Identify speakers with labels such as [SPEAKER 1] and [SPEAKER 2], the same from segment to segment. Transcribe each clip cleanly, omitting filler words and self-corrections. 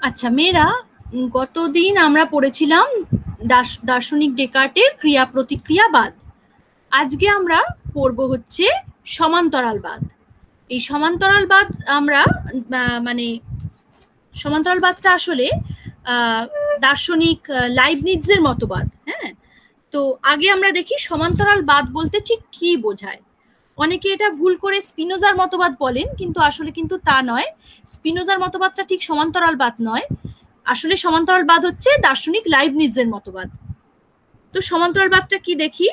[SPEAKER 1] আচ্ছা মেয়েরা, গতদিন আমরা পড়েছিলাম দার্শনিক ডেকার্টের ক্রিয়া প্রতিক্রিয়াবাদ। আজকে আমরা পড়ব হচ্ছে সমান্তরালবাদ। এই সমান্তরালবাদ আমরা মানে সমান্তরালবাদটা আসলে দার্শনিক লাইবনিৎজের মতবাদ। হ্যাঁ, তো আগে আমরা দেখি সমান্তরালবাদ বলতে ঠিক কি বোঝায়। অনেকে এটা ভুল করে স্পিনোজার মতবাদ বলেন, কিন্তু আসলে কিন্তু তা নয়। স্পিনোজার মতবাদটা ঠিক সমান্তরালবাদ নয়, আসলে সমান্তরালবাদ হচ্ছে দার্শনিক লাইবনিৎজের মতবাদ। তো সমান্তরালবাদটা কি দেখি।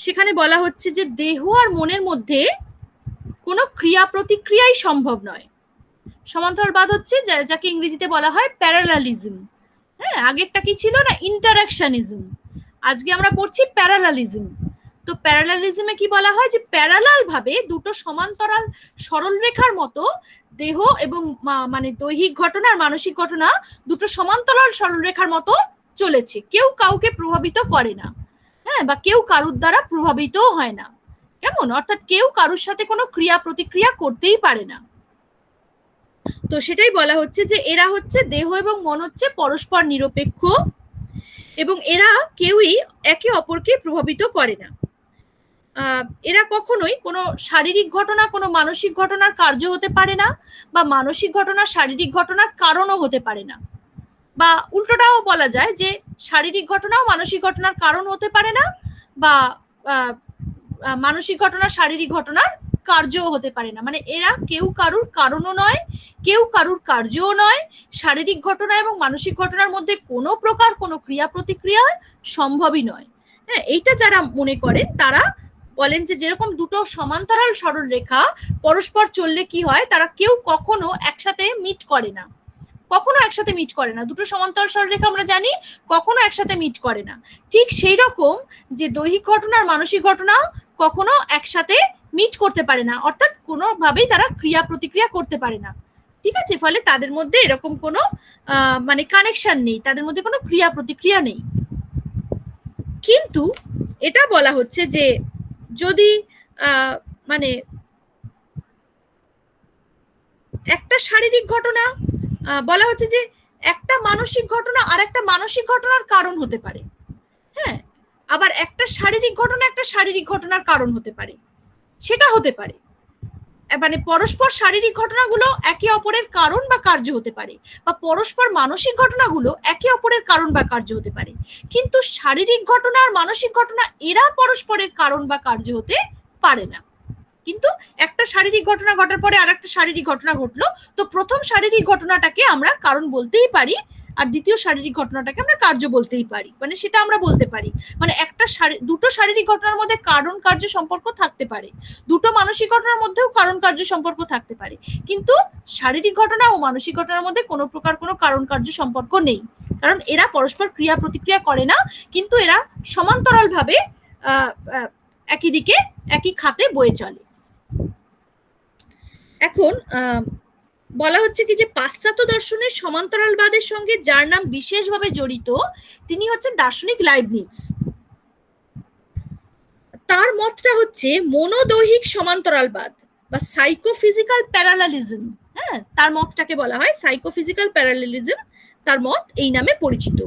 [SPEAKER 1] সেখানে বলা হচ্ছে যে দেহ আর মনের মধ্যে কোনো ক্রিয়া প্রতিক্রিয়াই সম্ভব নয়। সমান্তরালবাদ হচ্ছে যাকে ইংরেজিতে বলা হয় প্যারালালিজম। হ্যাঁ, আগেরটা কি ছিল না, ইন্টারঅ্যাকশনিজম। আজকে আমরা পড়ছি প্যারালালিজম। তো প্যারালালিজমে কি বলা হয় যে প্যারালাল ভাবে দুটো সমান্তরাল সরলরেখার মতো দেহ এবং মানে দৈহিক ঘটনা আর মানসিক ঘটনা দুটো সমান্তরাল সরলরেখার মতো চলেছে, কেউ কাউকে প্রভাবিত করে না। হ্যাঁ, বা কেউ কারুর দ্বারা প্রভাবিতও হয় না। কেমন, অর্থাৎ কেউ কারুর সাথে কোনো ক্রিয়া প্রতিক্রিয়া করতেই পারে না। তো সেটাই বলা হচ্ছে যে এরা হচ্ছে দেহ এবং মন হচ্ছে পরস্পর নিরপেক্ষ এবং এরা কেউই একে অপরকে প্রভাবিত করে না। এরা কখনোই কোনো শারীরিক ঘটনা কোনো মানসিক ঘটনার কার্য হতে পারে না, বা মানসিক ঘটনা শারীরিক ঘটনার কারণও হতে পারে না। বা উল্টোটাও বলা যায় যে শারীরিক ঘটনাও মানসিক ঘটনার কারণ হতে পারে না, বা মানসিক ঘটনা শারীরিক ঘটনার কার্যও হতে পারে না। মানে এরা কেউ কারুর কারণও নয়, কেউ কারুর কার্যও নয়। শারীরিক ঘটনা এবং মানসিক ঘটনার মধ্যে কোনো প্রকার কোনো ক্রিয়া প্রতিক্রিয়া সম্ভবই নয়। হ্যাঁ, এইটা যারা মনে করেন তারা বলেন যে যেরকম দুটো সমান্তরাল সরল রেখা পরস্পর চললে কি হয়, তারা কেউ কখনো একসাথে মিট করে না, কখনো একসাথে মিট করে না। দুটো সমান্তরাল সরলরেখা আমরা জানি কখনো একসাথে মিট করে না। ঠিক সেই রকম যে দৈহিক ঘটনা আর মানসিক ঘটনা কখনো একসাথে মিট করতে পারে না, অর্থাৎ কোনোভাবেই তারা ক্রিয়া প্রতিক্রিয়া করতে পারে না। ঠিক আছে, ফলে তাদের মধ্যে এরকম কোনো মানে কানেকশন নেই, তাদের মধ্যে কোনো ক্রিয়া প্রতিক্রিয়া নেই। কিন্তু এটা বলা হচ্ছে যে যদি মানে একটা শারীরিক ঘটনা বলা হচ্ছে যে একটা মানসিক ঘটনা আর একটা মানসিক ঘটনার কারণ হতে পারে। হ্যাঁ, আবার একটা শারীরিক ঘটনা একটা শারীরিক ঘটনার কারণ হতে পারে, সেটা হতে পারে। মানে পরস্পর শারীরিক ঘটনাগুলো একে অপরের কারণ বা কার্য হতে পারে, বা পরস্পর মানসিক ঘটনাগুলো একে অপরের কারণ বা কার্য হতে পারে। কিন্তু শারীরিক ঘটনা আর মানসিক ঘটনা এরা পরস্পরের কারণ বা কার্য হতে পারে না। কিন্তু একটা শারীরিক ঘটনা ঘটার পরে আর একটা শারীরিক ঘটনা ঘটলো, তো প্রথম শারীরিক ঘটনাটাকে আমরা কারণ বলতেই পারি, আর দ্বিতীয় শারীরিক ঘটনাটাকে আমরা কার্য বলতেই পারি। মানে সেটা আমরা বলতে পারি, মানে দুটো শারীরিক ঘটনার মধ্যে কারণ কার্য সম্পর্ক থাকতে পারে, দুটো মানসিক ঘটনার মধ্যেও কারণ কার্য সম্পর্ক থাকতে পারে, কিন্তু শারীরিক ঘটনা ও মানসিক ঘটনার মধ্যে কোনো প্রকার কোনো কারণ কার্য সম্পর্ক নেই, কারণ এরা পরস্পর ক্রিয়া প্রতিক্রিয়া করে না, কিন্তু এরা সমান্তরাল ভাবে একই দিকে একই খাতে বয়ে চলে। এখন বলা হচ্ছে কি যে পাশ্চাত্য দর্শনের সমান্তরালবাদের সঙ্গে যার নাম বিশেষভাবে জড়িত তিনি হচ্ছেন দার্শনিক লাইবনিৎজ। তার মতটা হচ্ছে মনোদৈহিক সমান্তরালবাদ বা সাইকোফিজিক্যাল প্যারালালিজম। হ্যাঁ, তার মতটাকে বলা হয় সাইকোফিজিক্যাল প্যারালালিজম, তার মত এই নামে পরিচিত।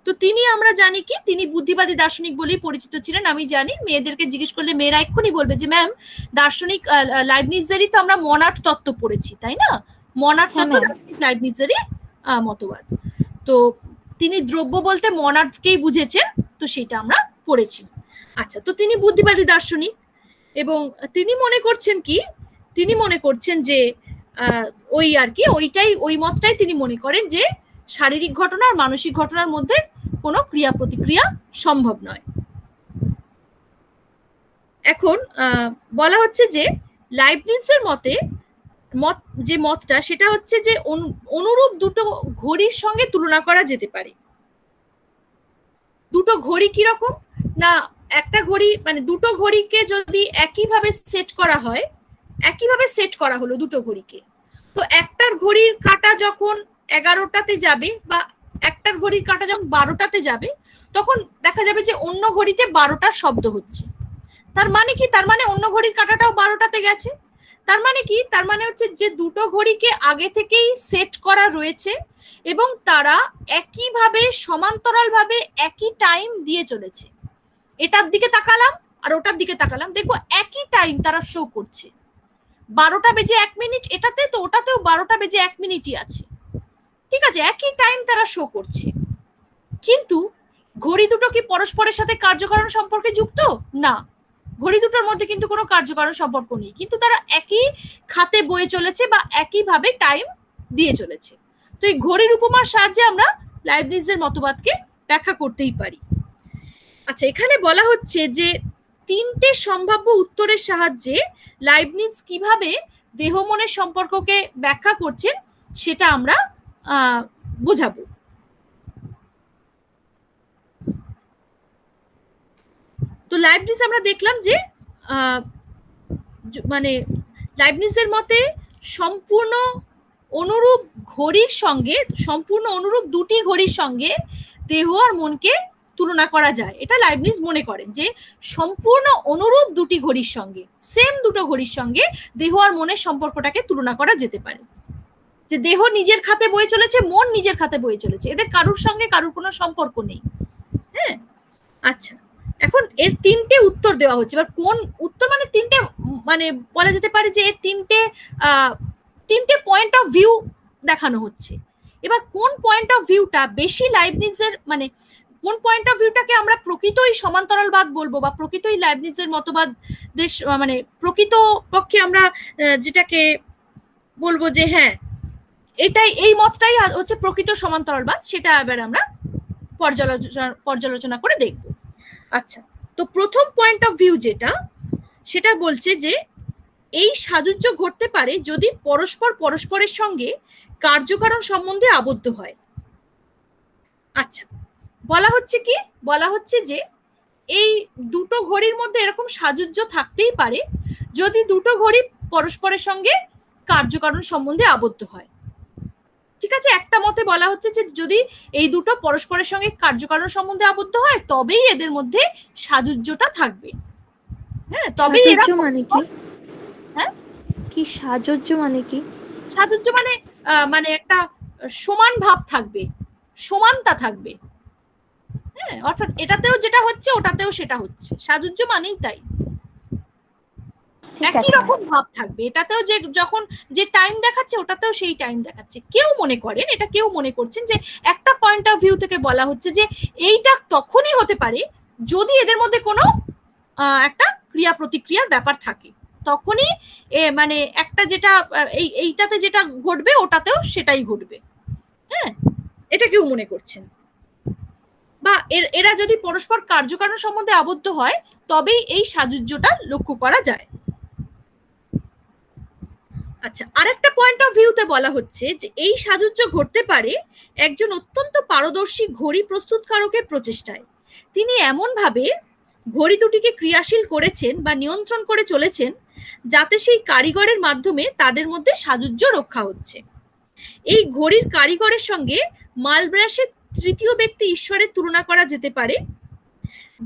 [SPEAKER 1] তো তিনি আমরা জানি কি তিনি বুদ্ধিবাদী দার্শনিক বলেই পরিচিত ছিলেন। আমি জানি মেয়েদেরকে জিজ্ঞেস করলে মেয়েরা এক্ষুনি বলবে যে ম্যাম দার্শনিক লাইবনিৎজেরই তো আমরা মনার্ট তত্ত্ব পড়েছি, তাই না? মনার্ট তত্ত্ব দার্শনিক লাইবনিৎজেরই মতবাদ। তো তিনি দ্রব্য বলতে মনার্টকেই বুঝেছেন, তো সেটা আমরা পড়েছি। আচ্ছা, তো তিনি বুদ্ধিবাদী দার্শনিক এবং তিনি মনে করছেন কি, তিনি মনে করছেন যে ওই আর কি ওই মতটাই তিনি মনে করেন যে শারীরিক ঘটনা আর মানসিক ঘটনার মধ্যে কোনো ক্রিয়া প্রতিক্রিয়া সম্ভব নয়। এখন বলা হচ্ছে যে লাইবনিৎজের মতে যে মতটা সেটা হচ্ছে যে অনুরূপ দুটো ঘড়ির সঙ্গে তুলনা করা যেতে পারে। দুটো ঘড়ি কিরকম না, একটা ঘড়ি মানে দুটো ঘড়িকে যদি একইভাবে সেট করা হয়, একইভাবে সেট করা হলো দুটো ঘড়িকে, তো একটার ঘড়ির কাঁটা যখন 11টাতে যাবে বা একটার ঘড়ির কাঁটা যখন 12টাতে যাবে, তখন দেখা যাবে যে অন্য ঘড়িতে 12টার শব্দ হচ্ছে। তার মানে কি, তার মানে অন্য ঘড়ির কাঁটাটাও 12টাতে গেছে। তার মানে কি, তার মানে হচ্ছে যে দুটো ঘড়িকে আগে থেকেই সেট করা রয়েছে এবং তারা একইভাবে সমান্তরালভাবে একই টাইম দিয়ে চলেছে। এটার দিকে তাকালাম আর ওটার দিকে তাকালাম, দেখবো একই টাইম তারা শো করছে। 12:01 এটাতে, তো ওটাতেও 12:01 আছে। ঠিক আছে, একই টাইম তারা শো করছে। কিন্তু ঘড়ি দুটো কি পরস্পরের সাথে কার্যকারণ সম্পর্কে যুক্ত? না, ঘড়ি দুটোর মধ্যে কিন্তু কোনো কার্যকারণ সম্পর্ক নেই, কিন্তু তারা একই খাতে বয়ে চলেছে বা একইভাবে টাইম দিয়ে চলেছে। তো এই ঘড়ির উপমার সাহায্যে আমরা লাইবনিজের মতবাদকে ব্যাখ্যা করতেই পারি। আচ্ছা, এখানে বলা হচ্ছে যে 3টে সম্ভাব্য উত্তরের সাহায্যে লাইবনিজ কিভাবে দেহ মনের সম্পর্ককে ব্যাখ্যা করছেন সেটা আমরা বোঝাবো। তো লাইবনিজ আমরা দেখলাম যে মানে লাইবনিজের মতে সম্পূর্ণ অনুরূপ ঘড়ির সঙ্গে, সম্পূর্ণ অনুরূপ দুটি ঘড়ির সঙ্গে দেহ আর মনকে তুলনা করা যায়। এটা লাইবনিজ মনে করেন যে সম্পূর্ণ অনুরূপ দুটি ঘড়ির সঙ্গে, সেম দুটো ঘড়ির সঙ্গে দেহ আর মনের সম্পর্কটাকে তুলনা করা যেতে পারে। যে দেহ নিজের খাতে বয়ে চলেছে, মন নিজের খাতে বয়ে চলেছে, এদের কারুর সঙ্গে কারুর কোনো সম্পর্ক নেই। হ্যাঁ, আচ্ছা, এখন এর 3টে উত্তর দেওয়া হচ্ছে। এবার কোন উত্তর, মানে 3টে, মানে বলা যেতে পারে যে এর 3টে পয়েন্ট অফ ভিউ দেখানো হচ্ছে। এবার কোন পয়েন্ট অফ ভিউটা বেশি লাইবনিজের, মানে কোন পয়েন্ট অফ ভিউটাকে আমরা প্রকৃতই সমান্তরালবাদ বলবো বা প্রকৃতই লাইবনিজের মতবাদ, মানে প্রকৃত পক্ষে আমরা যেটাকে বলবো যে হ্যাঁ এটাই, এই মতটাই হচ্ছে প্রকৃত সমান্তরালবাদ, সেটা এবার আমরা পর্যালোচনা করে দেখব। আচ্ছা, তো প্রথম পয়েন্ট অফ ভিউ যেটা, সেটা বলছে যে এই সাযুজ্য ঘটতে পারে যদি পরস্পর পরস্পরের সঙ্গে কার্যকারণ সম্বন্ধে আবদ্ধ হয়। আচ্ছা, বলা হচ্ছে কি, বলা হচ্ছে যে এই দুটো ঘড়ির মধ্যে এরকম সাযুজ্য থাকতেই পারে যদি দুটো ঘড়ি পরস্পরের সঙ্গে কার্যকারণ সম্বন্ধে আবদ্ধ হয়। ঠিক আছে, একটা মতে বলা হচ্ছে যে যদি এই দুটো পরস্পরের সঙ্গে কার্যকারণ সম্বন্ধে আবদ্ধ হয় তবেই এদের মধ্যে সাযুজ্যটা থাকবে। হ্যাঁ, তবেই এরা,
[SPEAKER 2] মানে কি?
[SPEAKER 1] হ্যাঁ,
[SPEAKER 2] কি সাযুজ্য মানে কি?
[SPEAKER 1] সাযুজ্য মানে মানে একটা সমান ভাব থাকবে, সমানতা থাকবে। হ্যাঁ, অর্থাৎ এটাতেও যেটা হচ্ছে ওটাতেও সেটা হচ্ছে, সাযুজ্য মানেই তাই, একই রকম ভাব থাকবে। এটাতেও যে যখন যে টাইম দেখাচ্ছে ওটাতেও সেই টাইম দেখাচ্ছে। কেউ মনে করেন, এটা কেউ মনে করছেন যে একটা পয়েন্ট অফ ভিউ থেকে বলা হচ্ছে যে এইটা তখনই হতে পারে যদি এদের মধ্যে কোনো একটা ক্রিয়া প্রতিক্রিয়ার ব্যাপার থাকে, তখনই মানে একটা যেটা এইটাতে যেটা ঘটবে ওটাতেও সেটাই ঘটবে। হ্যাঁ, এটা কেউ মনে করছেন। বা এরা যদি পরস্পর কার্যকারণ সম্বন্ধে আবদ্ধ হয় তবেই এই সাযুজ্যটা লক্ষ্য করা যায়। আচ্ছা, আরেকটা পয়েন্ট অফ ভিউতে বলা হচ্ছে যে এই সাযুজ্য ঘটতে পারে একজন অত্যন্ত পারদর্শী ঘড়ি প্রস্তুতকারকের প্রচেষ্টায়। তিনি এমনভাবে ঘড়ি দুটিকে ক্রিয়াশীল করেছেন বা নিয়ন্ত্রণ করে চলেছেন যাতে সেই কারিগরের মাধ্যমে তাদের মধ্যে সাযুজ্য রক্ষা হচ্ছে। এই ঘড়ির কারিগরের সঙ্গে মালব্রাশের তৃতীয় ব্যক্তি ঈশ্বরের তুলনা করা যেতে পারে,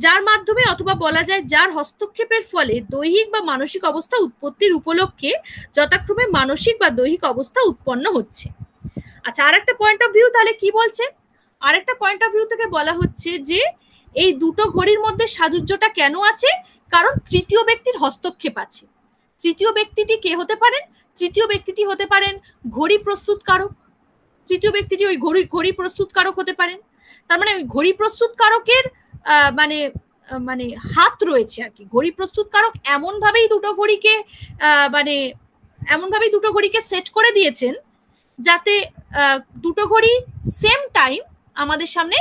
[SPEAKER 1] যার মাধ্যমে অথবা বলা যায় যার হস্তক্ষেপের ফলে দৈহিক বা মানসিক অবস্থা উৎপত্তির উপলক্ষে যথাক্রমে মানসিক বা দৈহিক অবস্থা উৎপন্ন হচ্ছে। আচ্ছা, আরেকটা পয়েন্ট অফ ভিউ তাহলে কি বলছে? আরেকটা পয়েন্ট অফ ভিউ থেকে বলা হচ্ছে যে এই দুটো ঘড়ির মধ্যে সাযুজ্যটা কেন আছে? কারণ তৃতীয় ব্যক্তির হস্তক্ষেপ আছে। তৃতীয় ব্যক্তিটি কে হতে পারেন? তৃতীয় ব্যক্তিটি হতে পারেন ঘড়ি প্রস্তুতকারক। তৃতীয় ব্যক্তিটি ওই ঘড়ি প্রস্তুতকারক হতে পারেন। তার মানে ওই ঘড়ি প্রস্তুতকারকের মানে মানে হাত রয়েছে আর কি। ঘড়ি প্রস্তুতকারক এমন ভাবেই দুটো ঘড়িকে মানে এমন ভাবেই দুটো ঘড়িকে সেট করে দিয়েছেন যাতে দুটো ঘড়ি সেম টাইম আমাদের সামনে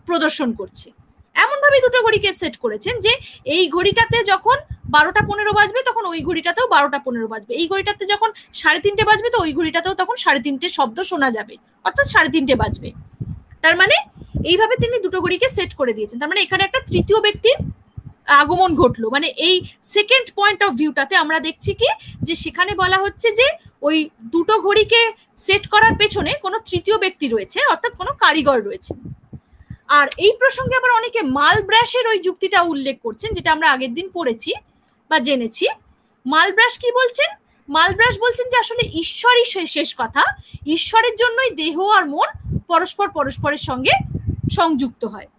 [SPEAKER 1] প্রদর্শন করছে। এমন ভাবেই দুটো ঘড়িকে সেট করেছেন যে এই ঘড়িটাতে যখন 12:15 বাজবে তখন ওই ঘড়িটাতেও 12:15 বাজবে, এই ঘড়িটাতে যখন 3:30 বাজবে তো ওই ঘড়িটাতেও তখন 3:30 শব্দ শোনা যাবে, অর্থাৎ 3:30 বাজবে। তার মানে এইভাবে তিনি দুটো ঘড়িকে সেট করে দিয়েছেন। তার মানে এখানে একটা তৃতীয় ব্যক্তির আগমন ঘটলো। মানে এই সেকেন্ড পয়েন্ট অফ ভিউটাতে আমরা দেখছি কি যে সেখানে বলা হচ্ছে যে ওই দুটো ঘড়িকে সেট করার পেছনে কোনো তৃতীয় ব্যক্তি রয়েছে, অর্থাৎ কোনো কারিগর রয়েছে। আর এই প্রসঙ্গে আবার অনেকে মালব্রাশের ওই যুক্তিটা উল্লেখ করছেন, যেটা আমরা আগের দিন পড়েছি বা জেনেছি। মালব্রাশ কি বলছেন? মালব্রাশ বলছেন যে আসলে ঈশ্বরই শেষ কথা, ঈশ্বরের জন্যই দেহ আর মন পরস্পরের সঙ্গে সংযুক্ত হয়।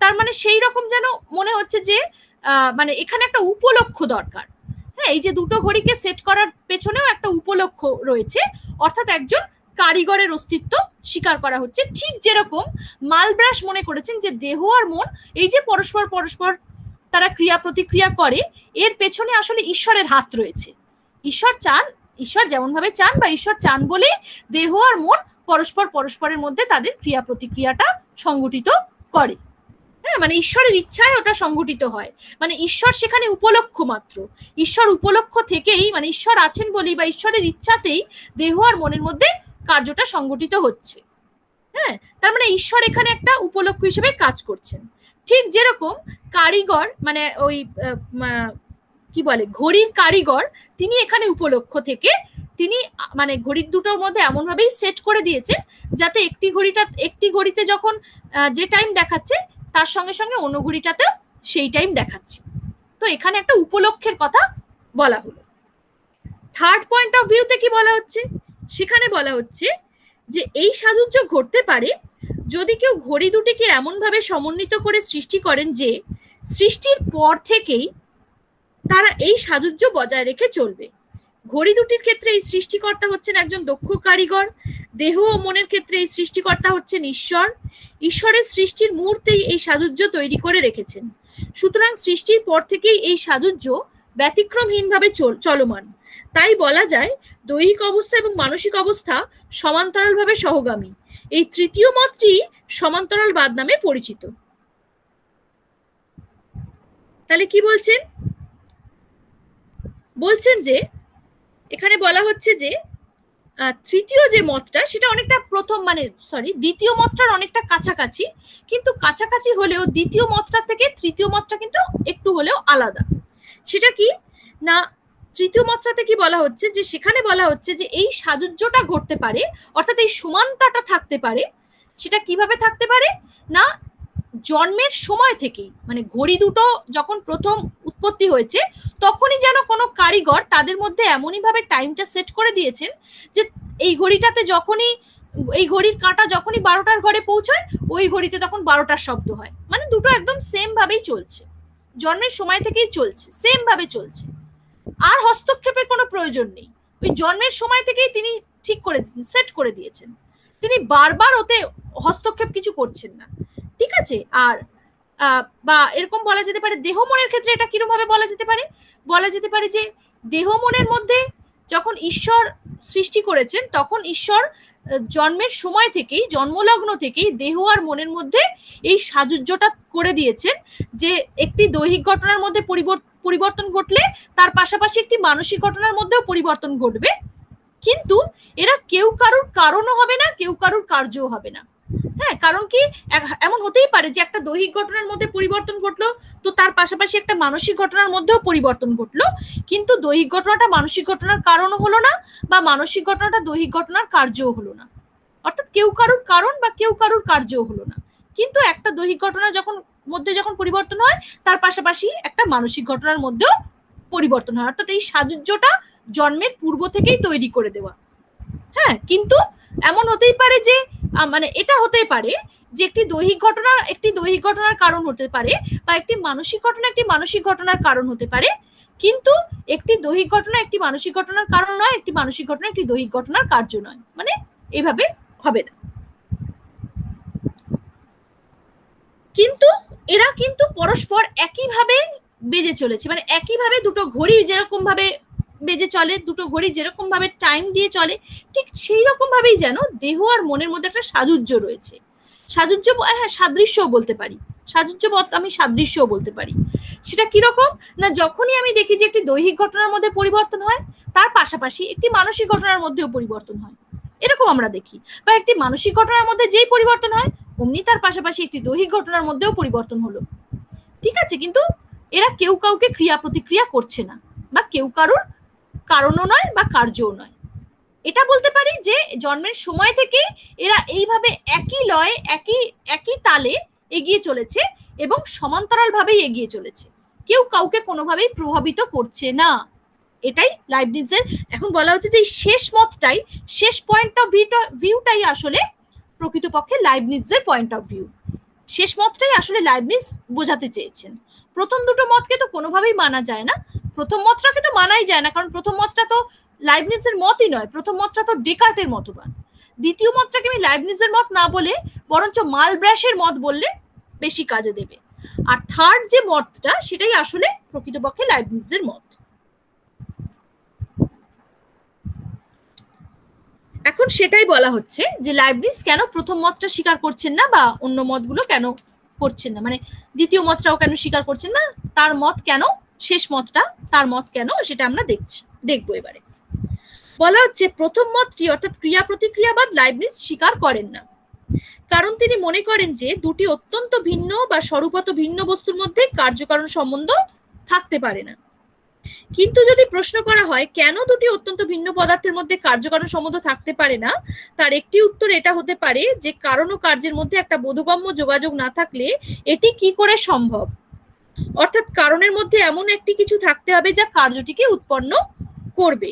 [SPEAKER 1] তার মানে সেই রকম যেন মনে হচ্ছে যে মানে এখানে একটা উপলক্ষ দরকার। হ্যাঁ, এই যে দুটো ঘড়িকে সেট করার পেছনেও একটা উপলক্ষ রয়েছে, অর্থাৎ একজন কারিগরের অস্তিত্ব স্বীকার করা হচ্ছে। ঠিক যেরকম মালব্রাশ মনে করেছেন যে দেহ আর মন এই যে পরস্পর তারা ক্রিয়া প্রতিক্রিয়া করে, এর পেছনে আসলে ঈশ্বরের হাত রয়েছে। ঈশ্বর যেমন ভাবে চান বা ঈশ্বর চান বলে দেহ আর মন পরস্পরের মধ্যে তাদের ক্রিয়া প্রতিক্রিয়াটা সংগঠিত করে। হ্যাঁ, মানে ঈশ্বরের ইচ্ছায় ওটা সংগঠিত হয়, মানে ঈশ্বর সেখানে উপলক্ষ মাত্র। ঈশ্বর উপলক্ষ থেকেই, মানে ঈশ্বর আছেন বলেই বা ঈশ্বরের ইচ্ছাতেই দেহ আর মনের মধ্যে কার্যটা সংগঠিত হচ্ছে। হ্যাঁ, তার মানে ঈশ্বর এখানে একটা উপলক্ষ হিসেবে কাজ করছেন। ঠিক যেরকম কারিগর, মানে ওই কি বলে ঘড়ির কারিগর, তিনি এখানে উপলক্ষ থেকে তিনি মানে ঘড়ির দুটোর মধ্যে এমন ভাবেই সেট করে দিয়েছেন যাতে একটি ঘড়িতে যখন যে টাইম দেখাচ্ছে তার সঙ্গে সঙ্গে অন্য ঘড়িটাতেও সেই টাইম দেখাচ্ছে। তো এখানে একটা উপলক্ষের কথা বলা হলো। থার্ড পয়েন্ট অফ ভিউতে কি বলা হচ্ছে, সেখানে বলা হচ্ছে যে এই সাযুজ্য ঘটতে পারে যদি কেউ ঘড়ি দুটিকে এমন ভাবে সমন্বিত করে সৃষ্টি করেন যে সৃষ্টির পর থেকেই তারা এই সাযুজ্য বজায় রেখে চলবে। ঘড়ি দুটির ক্ষেত্রে এই সৃষ্টিকর্তা হচ্ছেন একজন দক্ষ কারিগর, দেহ ও মনের ক্ষেত্রে এই সৃষ্টিকর্তা হচ্ছেন ঈশ্বর। ঈশ্বরের সৃষ্টির মুহূর্তেই এই সাযুজ্য তৈরি করে রেখেছেন। সুতরাং সৃষ্টির পর থেকেই এই সাযুজ্য ব্যতিক্রমহীনভাবে চলমান। তাই বলা যায় দৈহিক অবস্থা এবং মানসিক অবস্থা সমান্তরালভাবে সহগামী। এই তৃতীয় মতটি সমান্তরালবাদ নামে পরিচিত। তাহলে কি বলছেন যে এখানে বলা হচ্ছে যে তৃতীয় যে মতটা সেটা অনেকটা দ্বিতীয় মতটার অনেকটা কাছাকাছি, কিন্তু কাছাকাছি হলেও দ্বিতীয় মতটা থেকে তৃতীয় মতটা কিন্তু একটু হলেও আলাদা। সেটা কি না, তৃতীয় মতটাতে কি বলা হচ্ছে যে সেখানে বলা হচ্ছে যে এই সাযুজ্যটা ঘটতে পারে, অর্থাৎ এই সমানতাটা থাকতে পারে। সেটা কিভাবে থাকতে পারে না, জন্মের সময় থেকেই, মানে ঘড়ি দুটো যখন প্রথম উৎপত্তি হয়েছে তখনই যেন কোনো কারিগর তাদের মধ্যে এমনই ভাবে টাইমটা সেট করে দিয়েছেন যে এই ঘড়িটাতে যখনই এই ঘড়ির কাঁটা যখনই 12টার ঘরে পৌঁছায় ওই ঘড়িতে তখন 12টার শব্দ হয়। মানে দুটো একদম সেম ভাবেই চলছে, জন্মের সময় থেকেই চলছে, সেম ভাবে চলছে, আর হস্তক্ষেপের কোনো প্রয়োজন নেই। ওই জন্মের সময় থেকেই তিনি ঠিক করে সেট করে দিয়েছেন, তিনি বারবার ওতে হস্তক্ষেপ কিছু করছেন না। ঠিক আছে। আর বা এরকম বলা যেতে পারে দেহ মনের ক্ষেত্রে এটা কিরকম ভাবে বলা যেতে পারে যে দেহ মনের মধ্যে যখন ঈশ্বর সৃষ্টি করেছেন তখন ঈশ্বর জন্মের সময় থেকেই, জন্মলগ্ন থেকেই দেহ আর মনের মধ্যে এই সাযুজ্যটা করে দিয়েছেন যে একটি দৈহিক ঘটনার মধ্যে পরিবর্তন ঘটলে তার পাশাপাশি একটি মানসিক ঘটনার মধ্যেও পরিবর্তন ঘটবে, কিন্তু এরা কেউ কারুর কারণও হবে না, কেউ কারুর কার্যও হবে না। হ্যাঁ, কারণ কি এমন হতেই পারে যে একটা দৈহিক ঘটনার মধ্যে পরিবর্তন ঘটলো তো তার পাশাপাশি একটা মানসিক ঘটনার মধ্যেও পরিবর্তন ঘটলো, কিন্তু দৈহিক ঘটনাটা মানসিক ঘটনার কারণও হলো না বা মানসিক ঘটনাটা দৈহিক ঘটনার কার্যও হলো না। অর্থাৎ কেউ কারুর কারণ বা কেউ কারুর কার্যও হলো না, কিন্তু একটা দৈহিক ঘটনা যখন পরিবর্তন হয় তার পাশাপাশি একটা মানসিক ঘটনার মধ্যেও পরিবর্তন হয়। অর্থাৎ এই সাযুজ্যটা জন্মের পূর্ব থেকেই তৈরি করে দেওয়া। হ্যাঁ, কিন্তু এমন হতেই পারে যে মানে এটা হতেই পারে যে একটি দৈহিক ঘটনার কারণ হতে পারে বা একটি মানসিক ঘটনার কারণ হতে পারে, কিন্তু একটি দৈহিক ঘটনা একটি মানসিক ঘটনার কারণ নয়, একটি মানসিক ঘটনা একটি দৈহিক ঘটনার কার্য নয়। মানে এভাবে হবে না। কিন্তু এরা কিন্তু পরস্পর একইভাবে বেজে চলেছে, মানে একইভাবে দুটো ঘড়ি যেরকম ভাবে বেজে চলে, দুটো ঘড়ি যেরকম ভাবে টাইম দিয়ে চলে, ঠিক সেই রকম ভাবেই যেন দেহ আর মনের মধ্যে একটা সাযুজ্য রয়েছে। সাযুজ্য, হ্যাঁ, সাদৃশ্যও বলতে পারি, সাদৃশ্যও বলতে পারি। সেটা কিরকম না, যখনই আমি দেখি যে একটি দৈহিক ঘটনার মধ্যে পরিবর্তন হয় তার পাশাপাশি একটি মানসিক ঘটনার মধ্যেও পরিবর্তন হয়, এরকম আমরা দেখি। বা একটি মানসিক ঘটনার মধ্যে যেই পরিবর্তন হয় অমনি তার পাশাপাশি একটি দৈহিক ঘটনার মধ্যেও পরিবর্তন হলো। ঠিক আছে, কিন্তু এরা কেউ কাউকে ক্রিয়া প্রতিক্রিয়া করছে না বা কেউ কারুর কারণও নয় বা কার্যও নয়। এটা বলতে পারি যে জন্মের সময় থেকে এরা এইভাবে একই লয়ে একই তালে এগিয়ে চলেছে এবং সমান্তরাল ভাবেই এগিয়ে চলেছে, কেউ কাউকে কোনোভাবেই প্রভাবিত করছে না। এটাই লাইবনিজের এখন বলা হচ্ছে যে এই শেষ মতটাই, শেষ পয়েন্ট অফ ভিউটাই আসলে প্রকৃতপক্ষে লাইবনিজের পয়েন্ট অফ ভিউ। শেষ মতটাই আসলে লাইবনিজ বোঝাতে চেয়েছেন। প্রথম দুটো মতকে তো কোনোভাবেই মানা যায় না, প্রথম মতটাকে তো মানাই যায় না, কারণ প্রথম মতটা তো লাইবনিজের মতই নয়, প্রথম মতটা তো ডেকার্টের মতবাদ। দ্বিতীয় মতটাকে আমি লাইবনিজের মত না বলে বরঞ্চ মালব্র্যাশের মত বললে বেশি কাজে দেবে। আর থার্ড যে মতটা সেটাই আসলে প্রকৃতপক্ষে লাইবনিজের মত। এখন সেটাই বলা হচ্ছে যে লাইবনিজ কেন প্রথম মতটা স্বীকার করছেন না বা অন্য মতগুলো কেন করছেন না, মানে দ্বিতীয় মতটাও কেন স্বীকার করছেন না, তার মত কেন, শেষ মতটা তার মত কেন, সেটা আমরা দেখবো এবারে। বলা হচ্ছে প্রথম মতটি অর্থাৎ ক্রিয়া প্রতিক্রিয়াবাদ লাইবনিজ স্বীকার করেন না, কারণ তিনি মনে করেন যে দুটি অত্যন্ত ভিন্ন বা স্বরূপত ভিন্ন বস্তুর মধ্যে কার্যকারণ সম্বন্ধ থাকতে পারে না। কিন্তু যদি প্রশ্ন করা হয় কেন দুটি অত্যন্ত ভিন্ন পদার্থের মধ্যে কার্যকারণ সম্বন্ধ থাকতে পারে না, তার একটি উত্তর এটা হতে পারে যে কারণ ও কার্যের মধ্যে একটা বোধগম্য যোগাযোগ না থাকলে এটি কি করে সম্ভব। অর্থাৎ কারণের মধ্যে এমন একটি কিছু থাকতে হবে যা কার্যটিকে উৎপন্ন করবে,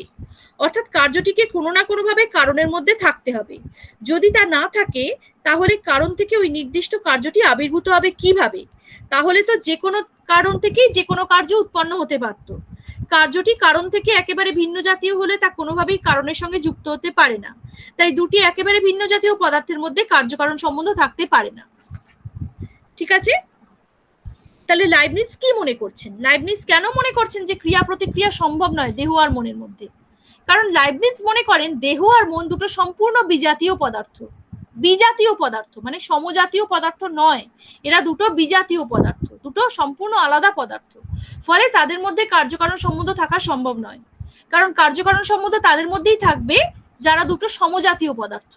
[SPEAKER 1] অর্থাৎ কার্যটিকে কোনো না কোনো ভাবে কারণের মধ্যে থাকতে হবে। যদি তা না থাকে তাহলে কারণ থেকে ওই নির্দিষ্ট কার্যটি আবির্ভূত হবে কিভাবে? তাহলে তো যে কোনো কারণ থেকেই যে কোনো কার্য উৎপন্ন হতে পারত। কার্যটি কারণ থেকে একেবারে ভিন্ন জাতীয় হলে তা কোনোভাবেই কারণের সঙ্গে যুক্ত হতে পারে না। তাই দুটি একেবারে ভিন্ন জাতীয় পদার্থের মধ্যে কার্যকারণ সম্বন্ধ থাকতে পারে না। ঠিক আছে, তাহলে লাইবনিজ কি মনে করছেন? লাইবনিজ কেন মনে করছেন যে ক্রিয়া প্রতিক্রিয়া সম্ভব নয় দেহ আর মনের মধ্যে? কারণ লাইবনিজ মনে করেন দেহ আর মন দুটো সম্পূর্ণ বিজাতীয় পদার্থ। বিজাতীয় পদার্থ মানে সমজাতীয় পদার্থ নয়, এরা দুটো বিজাতীয় পদার্থ, দুটো সম্পূর্ণ আলাদা পদার্থ। ফলে তাদের মধ্যে কার্যকারণ সম্বন্ধ থাকা সম্ভব নয়, কারণ কার্যকারণ সম্বন্ধ তাদের মধ্যেই থাকবে যারা দুটো সমজাতীয় পদার্থ।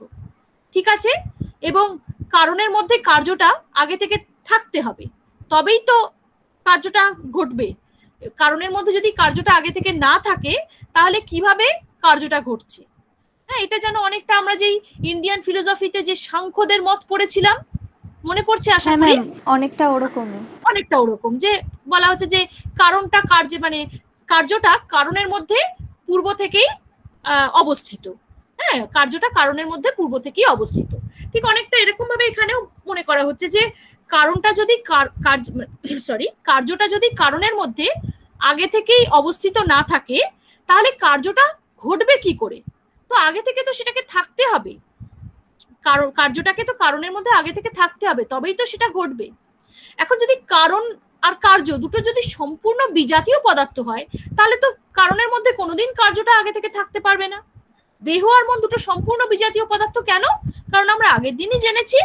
[SPEAKER 1] ঠিক আছে, এবং কারণের মধ্যে কার্যটা আগে থেকে থাকতে হবে, তবেই তো কার্যটা ঘটবে। কারণের মধ্যে যদি কার্যটা আগে থেকে না থাকে তাহলে কিভাবে কার্যটা ঘটছে? হ্যাঁ, এটা যেন অনেকটা আমরা যেই ইন্ডিয়ান ফিলোসফিতে যে সাংখ্যদের মত পড়েছিলাম, মনে পড়ছে আশা করি?
[SPEAKER 2] অনেকটা ওরকমই,
[SPEAKER 1] অনেকটা ওরকম, যে বলা হচ্ছে যে কারণটা কার্যে মানে কার্যটা কারণের মধ্যে পূর্ব থেকেই অবস্থিত। হ্যাঁ, কার্যটা কারণের মধ্যে পূর্ব থেকেই অবস্থিত। ঠিক অনেকটা এরকম ভাবে এখানেও মনে করা হচ্ছে যে কারণটা যদি কার্যটা যদি কারণের মধ্যে আগে থেকেই অবস্থিত না থাকে তাহলে কার্যটা ঘটবে কি করে? তো আগে থেকে তো সেটাকে থাকতে হবে, কার্যটাকে তো কারণের মধ্যে আগে থেকে থাকতে হবে, তবেই তো সেটা ঘটবে। এখন যদি কারণ আর কার্য দুটো যদি সম্পূর্ণ বিজাতীয় পদার্থ হয় তাহলে তো কারণের মধ্যে কোনোদিন কার্যটা আগে থেকে থাকতে পারবে না। দেহ আর মন দুটো সম্পূর্ণ বিজাতীয় পদার্থ কেন? কারণ আমরা আগের দিনই জেনেছি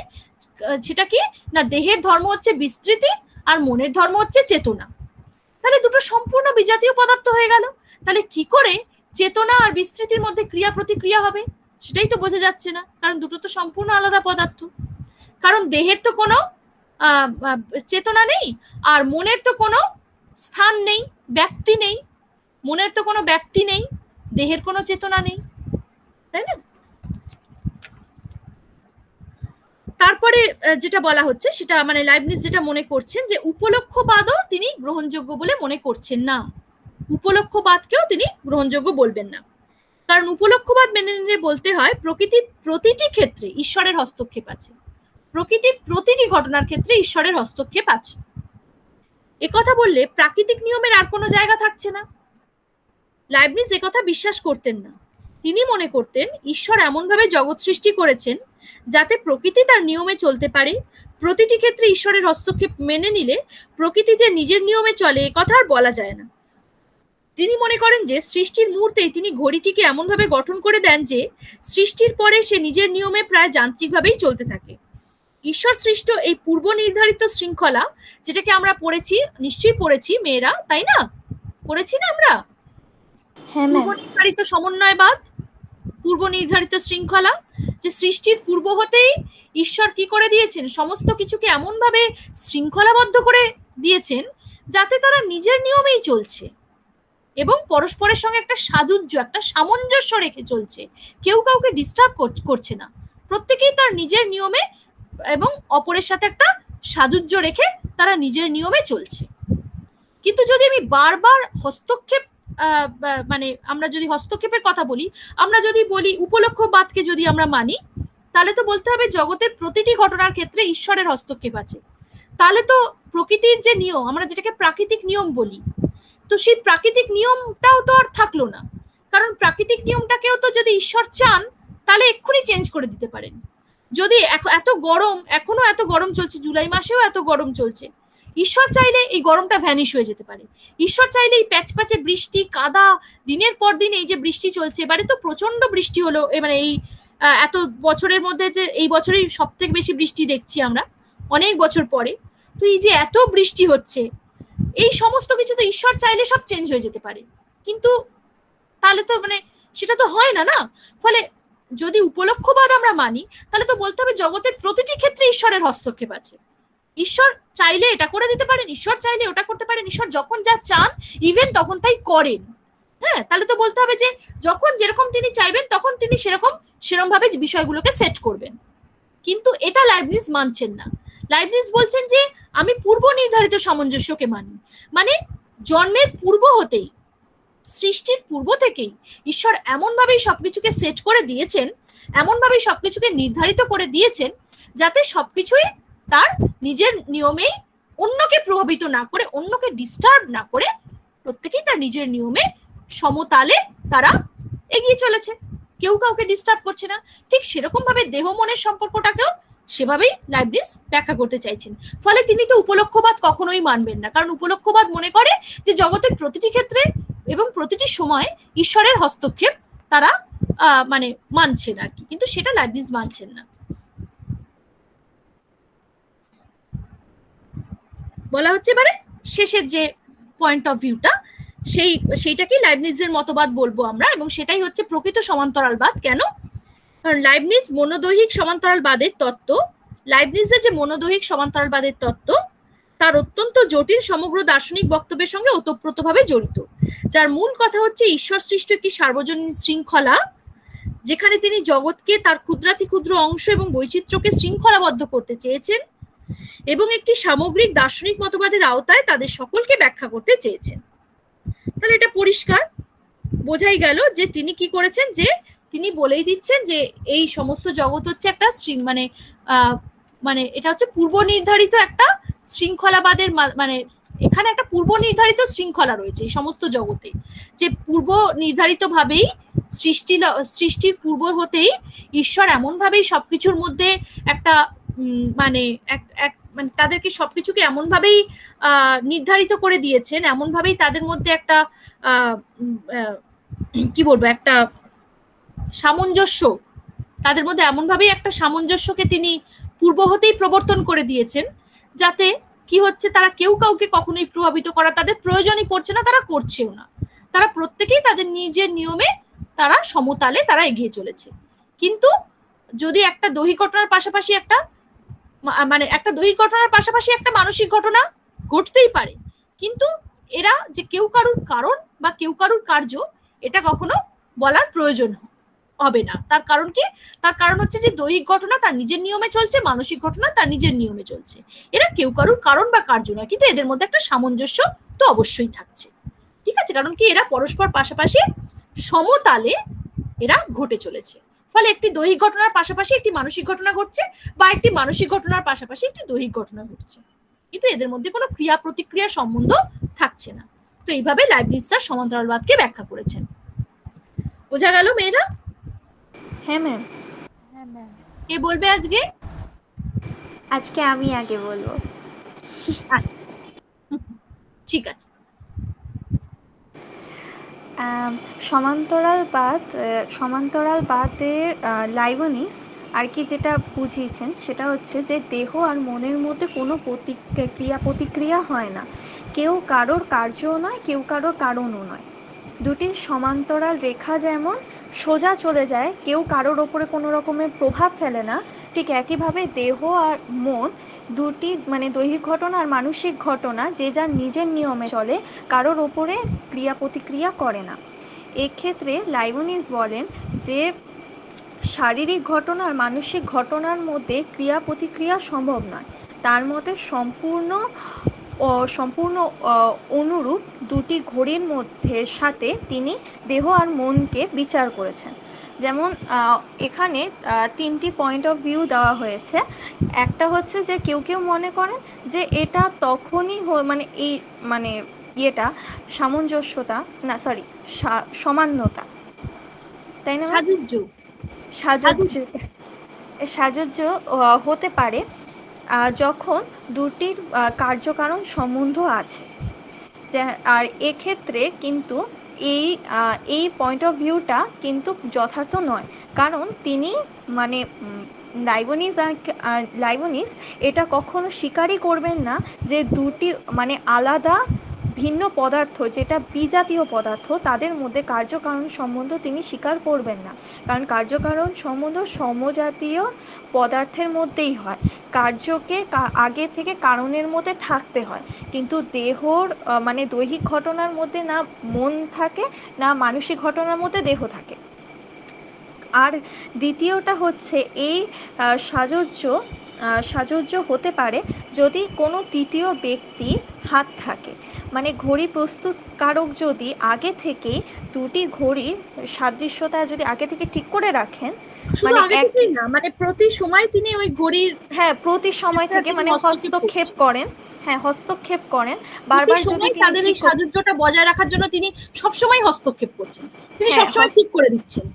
[SPEAKER 1] সেটা কি না, দেহের ধর্ম হচ্ছে বিস্তৃতি আর মনের ধর্ম হচ্ছে চেতনা। তাহলে দুটো সম্পূর্ণ বিজাতীয় পদার্থ হয়ে গেল, তাহলে কি করে চেতনা আর বিস্তৃতির মধ্যে ক্রিয়া প্রতিক্রিয়া হবে? সেটাই তো বোঝা যাচ্ছে না, কারণ দুটো তো সম্পূর্ণ আলাদা পদার্থ। কারণ দেহের তো কোনো চেতনা নেই আর মনের তো কোনো স্থান নেই, ব্যক্তি নেই। মনের তো কোনো ব্যক্তি নেই, দেহের কোনো চেতনা নেই, তাই না? তারপরে যেটা বলা হচ্ছে সেটা মানে লাইবনিজ যেটা মনে করছেন যে উপলক্ষবাদও তিনি গ্রহণযোগ্য বলে মনে করছেন না। উপলক্ষবাদকেও তিনি গ্রহণযোগ্য বলবেন না, কারণ উপলক্ষবাদ মেনে নিলে বলতে হয় প্রকৃতি প্রতিটি ক্ষেত্রে ঈশ্বরের হস্তক্ষেপ আছে, প্রকৃতির প্রতিটি ঘটনার ক্ষেত্রে ঈশ্বরের হস্তক্ষেপ আছে। একথা বললে প্রাকৃতিক নিয়মের আর কোনো জায়গা থাকছে না। লাইবনিজ একথা বিশ্বাস করতেন না। তিনি মনে করতেন ঈশ্বর এমনভাবে জগৎ সৃষ্টি করেছেন যাতে প্রকৃতি তার নিয়মে চলতে পারে। প্রতিটি ক্ষেত্রে ঈশ্বরের হস্তক্ষেপ মেনে নিলে প্রকৃতি যে নিজের নিয়মে চলে এ কথা আর বলা যায় না। তিনি মনে করেন যে সৃষ্টির মুহূর্তেই তিনি ঘড়িটিকে এমনভাবে গঠন করে দেন যে সৃষ্টির পরে সে নিজের নিয়মে প্রায় যান্ত্রিকভাবেই চলতে থাকে। ঈশ্বর সৃষ্ট এই পূর্ব নির্ধারিত শৃঙ্খলা, যেটাকে আমরা পড়েছি, নিশ্চয়ই পড়েছি মেয়েরা, তাই না? পড়েছি না আমরা? পূর্ব নির্ধারিত সমন্বয়বাদ, পূর্ব নির্ধারিত শৃঙ্খলা, যে সৃষ্টির পূর্ব হতেই ঈশ্বর কি করে দিয়েছেন, সমস্ত কিছুকে এমন ভাবে শৃঙ্খলাবদ্ধ করে দিয়েছেন যাতে তারা নিজের নিয়মেই চলছে এবং পরস্পরের সঙ্গে একটা সাযুজ্য, একটা সামঞ্জস্য রেখে চলছে। কেউ কাউকে ডিস্টার্ব করছে না, প্রত্যেকেই তার নিজের নিয়মে এবং অপরের সাথে একটা সাযুজ্য রেখে তারা নিজের নিয়মে চলছে। কিন্তু যদি আমি বারবার হস্তক্ষেপ মানে আমরা যদি হস্তক্ষেপের কথা বলি, আমরা যদি বলি উপলক্ষবাদকে যদি আমরা মানি, তাহলে তো বলতে হবে জগতের প্রতিটি ঘটনার ক্ষেত্রে ঈশ্বরের হস্তক্ষেপ আছে। তাহলে তো প্রকৃতির যে নিয়ম, আমরা যেটাকে প্রাকৃতিক নিয়ম বলি, তো সেই প্রাকৃতিক নিয়মটাও তো আর থাকলো না। কারণ প্রাকৃতিক নিয়মটাকেও তো যদি ঈশ্বর চান তাহলে এক্ষুনি চেঞ্জ করে দিতে পারেন। যদি এত গরম, এখনো এত গরম চলছে, জুলাই মাসেও এত গরম চলছে, ঈশ্বর চাইলে এই গরমটা ভ্যানিশ হয়ে যেতে পারে। ঈশ্বর চাইলে এই প্যাচপ্যাচে বৃষ্টি, কাদা, দিনের পর দিন এই যে বৃষ্টি চলছে, এবারে তো প্রচন্ড বৃষ্টি হলো, এবারে এই এত বছরের মধ্যে যে এই বছরেই সব থেকে বেশি বৃষ্টি দেখছি আমরা অনেক বছর পরে। তো এই যে এত বৃষ্টি হচ্ছে, এই সমস্ত কিছু তো ঈশ্বর চাইলে সব চেঞ্জ হয়ে যেতে পারে, কিন্তু তাহলে তো মানে সেটা তো হয় না না। ফলে যদি উপলক্ষবাদ আমরা মানি, তাহলে তো বলতে হবে জগতের প্রতিটি ক্ষেত্রে ঈশ্বরের হস্তক্ষেপ আছে। ঈশ্বর চাইলে এটা করে দিতে পারেন, ঈশ্বর চাইলে ওটা করতে পারেন, ঈশ্বর যখন যা চান ইভেন তখন তাই করেন। হ্যাঁ, তাহলে তো বলতে হবে যে যখন যেরকম তিনি চাইবেন তখন তিনি সেরকম ভাবে বিষয়গুলোকে সেট করবেন। কিন্তু এটা লাইবনিজ মানছেন না। লাইবনিজ বলছেন যে আমি পূর্ব নির্ধারিত সামঞ্জস্যকে মানি। মানে জন্মের পূর্ব হতেই, সৃষ্টির পূর্ব থেকেই ঈশ্বর এমনভাবেই সবকিছুকে সেট করে দিয়েছেন, এমনভাবেই সবকিছুকে নির্ধারিত করে দিয়েছেন, যাতে সবকিছুই তার নিজের নিয়মেই, অন্যকে প্রভাবিত না করে, অন্যকে ডিস্টার্ব না করে, প্রত্যেকেই তার নিজের নিয়মে সমতালে তারা এগিয়ে চলেছে, কেউ কাউকে ডিস্টার্ব করছে না। ঠিক সেরকম ভাবে দেহ মনের সম্পর্কটাকেও সেভাবেই লাইবনিজ ব্যাখ্যা করতে চাইছেন। ফলে তিনি তো উপলক্ষবাদ কখনোই মানবেন না, কারণ উপলক্ষবাদ মনে করে যে জগতের প্রতিটি ক্ষেত্রে এবং প্রতিটি সময় ঈশ্বরের হস্তক্ষেপ তারা মানে মানছেন আর কি, কিন্তু সেটা লাইবনিজ মানছেন না। বলা হচ্ছে এবারে শেষের যে পয়েন্ট অফ ভিউটা, সেইটাকেই লাইবনিজের মতবাদ বলবো আমরা, এবং সেটাই হচ্ছে প্রকৃত সমান্তরালবাদ। কেন? কারণ লাইবনিজ মনোদৈহিক সমান্তরালবাদের তত্ত্ব, লাইবনিজের যে মনোদৈহিক সমান্তরালবাদের তত্ত্ব, তার অত্যন্ত জটিল সমগ্র দার্শনিক বক্তব্যের সঙ্গে ওতপ্রোতভাবে জড়িত, যার মূল কথা হচ্ছে ঈশ্বর সৃষ্ট একটি সার্বজনীন শৃঙ্খলা, যেখানে তিনি জগৎকে তার ক্ষুদ্রাতি ক্ষুদ্র অংশ এবং বৈচিত্র্যকে শৃঙ্খলাবদ্ধ করতে চেয়েছেন এবং একটি সামগ্রিক দার্শনিক মতবাদের আওতায় তাদের সকলকে ব্যাখ্যা করতে চেয়েছেন। তাহলে এটা পরিষ্কার বোঝাই গেল যে তিনি কি করেছেন, যে তিনি বলেই দিচ্ছেন যে এই সমস্ত জগৎ হচ্ছে একটা মানে মানে এটা হচ্ছে পূর্ব নির্ধারিত একটা শৃঙ্খলাবাদের, মানে এখানে একটা পূর্ব নির্ধারিত শৃঙ্খলা রয়েছে এই সমস্ত জগতে, যে পূর্ব নির্ধারিত ভাবেই সৃষ্টির পূর্ব হতেই ঈশ্বর এমন ভাবেই সবকিছুর মধ্যে একটা মানে মানে তাদেরকে সবকিছুকে এমন ভাবেই নির্ধারিত করে দিয়েছেন, এমন ভাবেই তাদের মধ্যে একটা কি বলবো, একটা সামঞ্জস্য, তাদের মধ্যে এমন ভাবেই একটা সামঞ্জস্যকে তিনি পূর্ব হতেই প্রবর্তন করে দিয়েছেন, যাতে কি হচ্ছে, তারা কেউ কাউকে কখনোই প্রভাবিত করা তাদের প্রয়োজনই পড়ছে না, তারা করছেও না। তারা প্রত্যেকেই তাদের নিজের নিয়মে তারা সমতালে তারা এগিয়ে চলেছে। কিন্তু যদি একটা দৈহিক ঘটনার পাশাপাশি একটা মানে একটা দৈহিক ঘটনার পাশাপাশি একটা মানসিক ঘটনা ঘটতেই পারে, কিন্তু এরা যে কেউ কারুর কারণ বা কেউ কারুর কার্য, এটা কখনো বলার প্রয়োজন হবে না। তার কারণ কি? তার কারণ হচ্ছে যে দৈহিক ঘটনা তার নিজের নিয়মে চলছে, মানসিক ঘটনা তার নিজের নিয়মে চলছে। এরা কেউ কারুর কারণ বা কার্য নয়, কিন্তু এদের মধ্যে একটা সামঞ্জস্য তো অবশ্যই থাকছে। ঠিক আছে? কারণ কি, এরা পরস্পর পাশাপাশি সমতালে এরা ঘটে চলেছে। ফলে একটি দৈহিক ঘটনার পাশাপাশি একটি মানসিক ঘটনা ঘটছে, বা একটি মানসিক ঘটনার পাশাপাশি একটি দৈহিক ঘটনা ঘটছে, কিন্তু এদের মধ্যে কোনো ক্রিয়া প্রতিক্রিয়ার সম্বন্ধ থাকছে না। তো এইভাবে লাইবনিজ তার সমান্তরালবাদকে ব্যাখ্যা করেছেন। বোঝা গেল মেয়েরা?
[SPEAKER 2] হ্যাঁ ম্যাম।
[SPEAKER 1] কে বলবে আজকে?
[SPEAKER 2] আজকে আমি আগে বলবো।
[SPEAKER 1] আচ্ছা, ঠিক আছে।
[SPEAKER 2] সমান্তরালবাদের লাইবনিজ আর কি যেটা বুঝিয়েছেন সেটা হচ্ছে যে দেহ আর মনের মধ্যে কোনো প্রতিক্রিয়া হয় না, কেউ কারোর কার্যও নয়, কেউ কারোর কারণও নয়। দুটি সমান্তরাল রেখা যেমন সোজা চলে যায়, কেউ কারোর ওপরে কোনো রকমের প্রভাব ফেলে না, ঠিক একইভাবে দেহ আর মন দুটি মানে দৈহিক ঘটনা আর মানসিক ঘটনা যে যার নিজের নিয়মে চলে, কারোর ওপরে ক্রিয়া প্রতিক্রিয়া করে না। এক্ষেত্রে লাইবনিজ বলেন যে শারীরিক ঘটনা আর মানসিক ঘটনার মধ্যে ক্রিয়া প্রতিক্রিয়া সম্ভব নয়। তার মতে সম্পূর্ণ সম্পূর্ণ অনুরূপ দুটি ঘড়ির মধ্যে সাথে তিনি দেহ আর মনকে বিচার করেছেন। যেমন এখানে তিনটি পয়েন্ট অফ ভিউ দেওয়া হয়েছে। একটা হচ্ছে যে কেউ কেউ মনে করেন যে এটা তখনই মানে এই মানে ইয়েটা সামঞ্জস্যতা না সরি সমান্যতা, তাই না?
[SPEAKER 1] সাজুজ্য
[SPEAKER 2] সাজুজ্য সাজুজ্য হতে পারে যখন দুটির কার্যকারণ সম্বন্ধ আছে। আর এক্ষেত্রে কিন্তু এই পয়েন্ট অফ ভিউটা কিন্তু যথার্থ নয়, কারণ তিনি মানে লাইবনিস এটা কখনো স্বীকারই করবেন না যে দুটি মানে আলাদা ভিন্ন পদার্থ যেটা বিজাতীয় পদার্থ তাদের মধ্যে কার্যকারণ সম্বন্ধ তিনি স্বীকার করবেন না, কারণ কার্যকারণ সম্বন্ধ সমজাতীয় পদার্থের মধ্যেই হয়। কার্যকে আগে থেকে কারণের মধ্যে থাকতে হয়, কিন্তু দেহর মানে দৈহিক ঘটনার মধ্যে না মন থাকে না মানসিক ঘটনার মধ্যে দেহ থাকে। আর দ্বিতীয়টা হচ্ছে এই সাজুজ্য হতে পারে যদি কোনো তৃতীয় ব্যক্তি হাত থাকে, মানে ঘড়ি প্রস্তুতকারক যদি আগে থেকেই দুটি ঘড়ির সাদৃশ্যতা যদি আগে থেকে ঠিক করে রাখেন,
[SPEAKER 1] শুধু
[SPEAKER 2] মানে
[SPEAKER 1] আগে থেকেই না, মানে প্রতি সময় তিনি ওই ঘড়ির
[SPEAKER 2] হ্যাঁ প্রতি সময় থেকে মানে হস্তক্ষেপ করেন, হ্যাঁ হস্তক্ষেপ করেন বারবার যদি তিনি
[SPEAKER 1] তাদের এই সাজুজ্যটা বজায় রাখার জন্য তিনি সবসময় হস্তক্ষেপ করছেন, তিনি
[SPEAKER 2] হ্যাঁ,
[SPEAKER 1] সবসময় ঠিক করে দিচ্ছেন।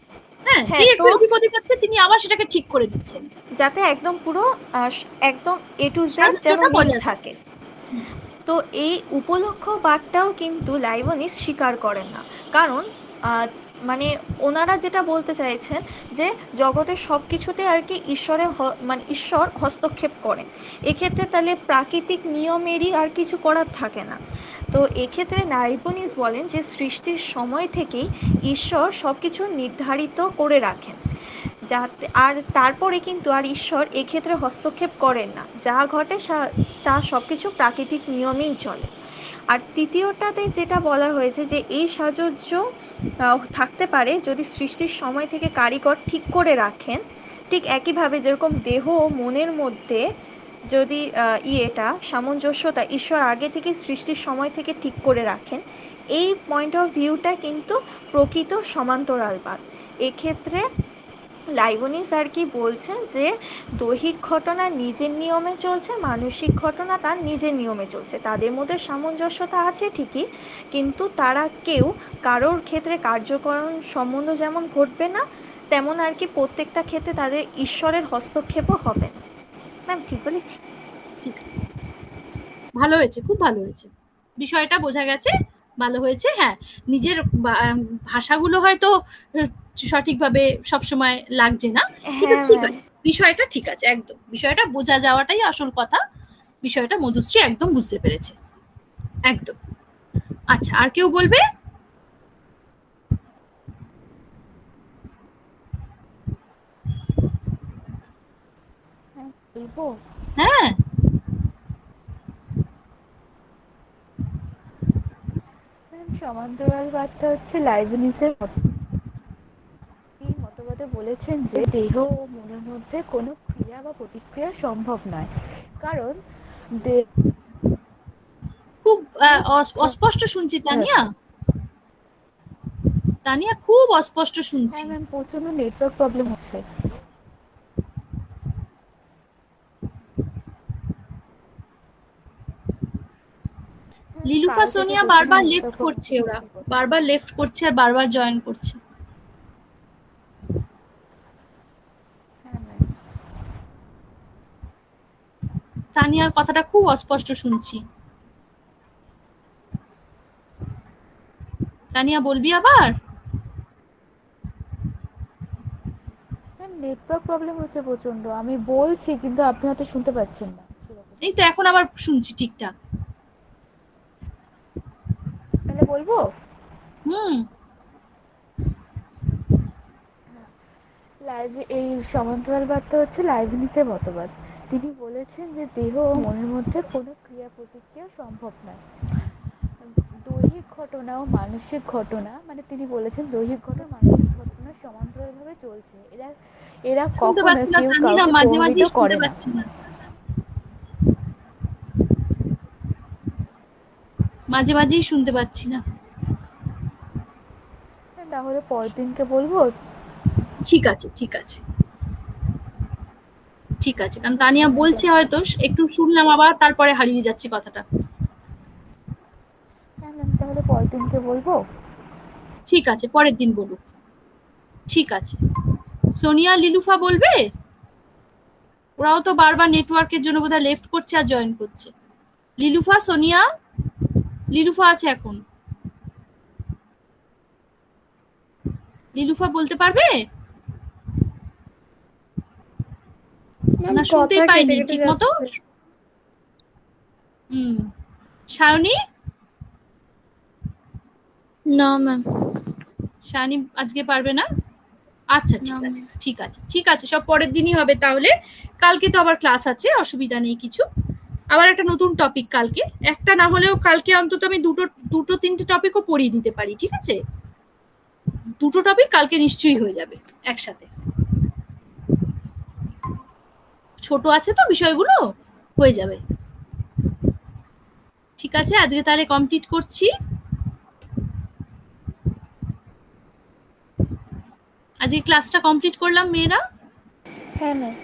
[SPEAKER 1] হ্যাঁ, যে
[SPEAKER 2] হ্যাঁ,
[SPEAKER 1] একটু
[SPEAKER 2] তো
[SPEAKER 1] এদিক ওদিক হচ্ছে তিনি আবার সেটাকে ঠিক করে দিচ্ছেন,
[SPEAKER 2] যাতে একদম পুরো একদম এ টু জেড যেন
[SPEAKER 1] সাজুজ্যটা
[SPEAKER 2] মিল
[SPEAKER 1] বজায়
[SPEAKER 2] থাকে। তো এই উপলক্ষ বাদটাও কিন্তু লাইবনিস স্বীকার করেন না, কারণ মানে ওনারা যেটা বলতে চাইছেন যে জগতের সব কিছুতে আর কি মানে ঈশ্বর হস্তক্ষেপ করেন, এক্ষেত্রে তাহলে প্রাকৃতিক নিয়মেরই আর কিছু করার থাকে না। তো এক্ষেত্রে লাইবনিস বলেন যে সৃষ্টির সময় থেকেই ঈশ্বর সব কিছু নির্ধারিত করে রাখেন, যাতে আর তারপরে কিন্তু আর ঈশ্বর এক্ষেত্রে হস্তক্ষেপ করেন না, যা ঘটে তা সব কিছু প্রাকৃতিক নিয়মেই চলে। আর তৃতীয়টাতে যেটা বলা হয়েছে যে এই সাজুজ্য থাকতে পারে যদি সৃষ্টির সময় থেকে কারিগর ঠিক করে রাখেন, ঠিক একইভাবে যেরকম দেহ ও মনের মধ্যে যদি এটা সামঞ্জস্যতা ঈশ্বর আগে থেকে সৃষ্টির সময় থেকে ঠিক করে রাখেন, এই পয়েন্ট অফ ভিউটা কিন্তু প্রকৃত সমান্তরালবাদ। এক্ষেত্রে লাইবনিস আর কি বলছেন যে দৈহিক ঘটনা নিজের নিয়মে চলছে, মানসিক ঘটনা তার নিজের নিয়মে চলছে, তাদের মধ্যে সামঞ্জস্যতা আছে ঠিকই, কিন্তু তারা কেউ কারোর ক্ষেত্রে কার্যকরণ সম্বন্ধ যেমন ঘটবে না, তেমন আর কি প্রত্যেকটা ক্ষেত্রে তাদের ঈশ্বরের হস্তক্ষেপও হবে না। ম্যাম ঠিক বলেছি?
[SPEAKER 1] ঠিক আছে, ভালো হয়েছে, খুব ভালো হয়েছে, বিষয়টা বোঝা গেছে, ভালো হয়েছে। হ্যাঁ, নিজের ভাষাগুলো হয়তো সঠিকভাবে সবসময় লাগছে না, কিন্তু ঠিক আছে, বিষয়টা ঠিক আছে, একদম বিষয়টা বোঝা যাওয়াটাই আসল কথা, বিষয়টা মধুশ্রী একদম বুঝতে পেরেছে, একদম। আচ্ছা, আর কেউ বলবে? হ্যাঁ,
[SPEAKER 3] সমান্তরালবাদটা হচ্ছে লাইবনিসের মতবাদে বলেছেন যে দেহ ও মনের মধ্যে কোনো ক্রিয়া বা প্রতিক্রিয়া সম্ভব নয়, কারণ
[SPEAKER 1] খুব অস্পষ্ট শুনছি তানিয়া, তানিয়া খুব অস্পষ্ট শুনছি।
[SPEAKER 3] হ্যাঁ ম্যাম, প্রচন্ড নেটওয়ার্ক প্রবলেম হচ্ছে।
[SPEAKER 1] লিলুফা সোনিয়া বারবার লেফট করছে, ওরা বারবার লেফট করছে আর বারবার জয়েন করছে। তানিয়ার কথাটা খুব অস্পষ্ট শুনছি। তানিয়া বলবি আবার?
[SPEAKER 3] নেটওয়ার্ক প্রবলেম হচ্ছে প্রচন্ড, আমি বলছি কিন্তু আপনি হয়তো শুনতে পাচ্ছেন না।
[SPEAKER 1] এই তো এখন আবার শুনছি ঠিকঠাক।
[SPEAKER 3] তাহলে বলবো? এই সমান্তরালবাদটা হচ্ছে লাইবনিসের মতবাদ। তিনি বলেছেন যে দেহ ও মনের মধ্যে কোনো ক্রিয়া প্রতিক্রিয়া সম্ভব নয়। দৈহিক ঘটনা ও মানসিক ঘটনা, মানে তিনি বলেছেন দৈহিক ঘটনা মানসিক ঘটনা সমান্তরালভাবে চলছে, এরা কখনো কেউ কাউকে প্রভাবিত করে না।
[SPEAKER 1] মাঝে মাঝেই শুনতে পাচ্ছি না।
[SPEAKER 3] তাহলে পরের দিনকে বলবো।
[SPEAKER 1] ঠিক আছে, ঠিক আছে, ঠিক আছে, কারণ তানিয়া
[SPEAKER 3] শোনা
[SPEAKER 1] বলছে
[SPEAKER 3] যাচ্ছে।
[SPEAKER 1] হয়তো, একটু শুনলাম আবার তারপরে হারিয়ে যাচ্ছে কথাটা।
[SPEAKER 3] হ্যাঁ ম্যাম, তাহলে পরের দিনকে বলবো।
[SPEAKER 1] ঠিক আছে, পরের দিন বলুক। ঠিক আছে, সোনিয়া লিলুফা বলবে? ওরাও তো বারবার নেটওয়ার্কের জন্য বোধহয় লেফট করছে আর জয়েন করছে। লিলুফা, সোনিয়া, লিলুফা আছে এখন? লিলুফা বলতে পারবে?
[SPEAKER 4] ম্যাম
[SPEAKER 1] না,
[SPEAKER 4] কথা
[SPEAKER 1] শুনতেই
[SPEAKER 4] কেটে
[SPEAKER 1] পাইনি
[SPEAKER 4] কেটে
[SPEAKER 1] ঠিক মতো।
[SPEAKER 4] যাচ্ছে।
[SPEAKER 1] হুম, শাওনি?
[SPEAKER 4] না ম্যাম।
[SPEAKER 1] শাওনি আজকে পারবে না? আচ্ছা,
[SPEAKER 4] না
[SPEAKER 1] ঠিক
[SPEAKER 4] ম্যাম।
[SPEAKER 1] আছে, ঠিক আছে, ঠিক আছে, সব পরের দিনই হবে তাহলে। কালকে তো আবার ক্লাস আছে, অসুবিধা নেই কিছু। আবার একটা নতুন টপিক কালকে, একটা না হলেও কালকে অন্তত আমি দুটো দুটো তিনটে টপিকও পড়িয়ে দিতে পারি, ঠিক আছে? দুটো টপিক কালকে নিশ্চয়ই হয়ে যাবে একসাথে। ছোট আছে তো বিষয়গুলো, হয়ে যাবে। ঠিক আছে, আজকে তাহলে কমপ্লিট করছি। আজকে ক্লাসটা কমপ্লিট করলাম মেয়েরা।
[SPEAKER 2] হ্যাঁ ম্যাম।